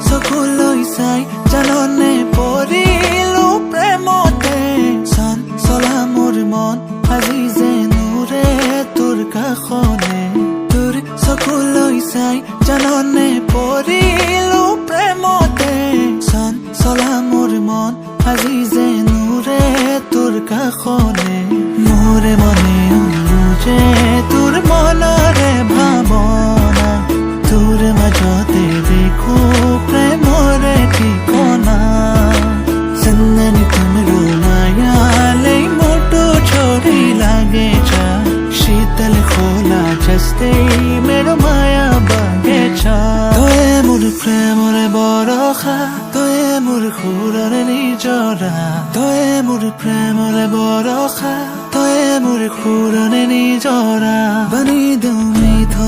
চকুলৈ চাই জাননে পৰিলো প্ৰেমতে চান চলা মোৰ মন আজি যে নুৰে তোৰ কাষলে তোৰ চকুলৈ চাই জাননে পৰিলো প্ৰেমতে চান চলা মোৰ মন আজি যে নুৰে তোৰ কাষলে মোৰে মনে যে তোৰ মনৰে ভাৱনা তোৰ মাজতে দেখো প্ৰেমৰে ঠিকনা চন্দনী তুমৰো মায়ালে মোটো ছড়ি লাগে যা শীতল খোলা জস্তে मेरो মায়া বাগিচা তয়ে মোৰ প্ৰেমৰে বৰষা তয়ে মোৰ সুৰৰে নিজৰা তয়ে মোৰ প্ৰেমৰে বৰষা তয়ে মোৰ সুৰৰে নিজৰা বনি দিওঁ মিঠো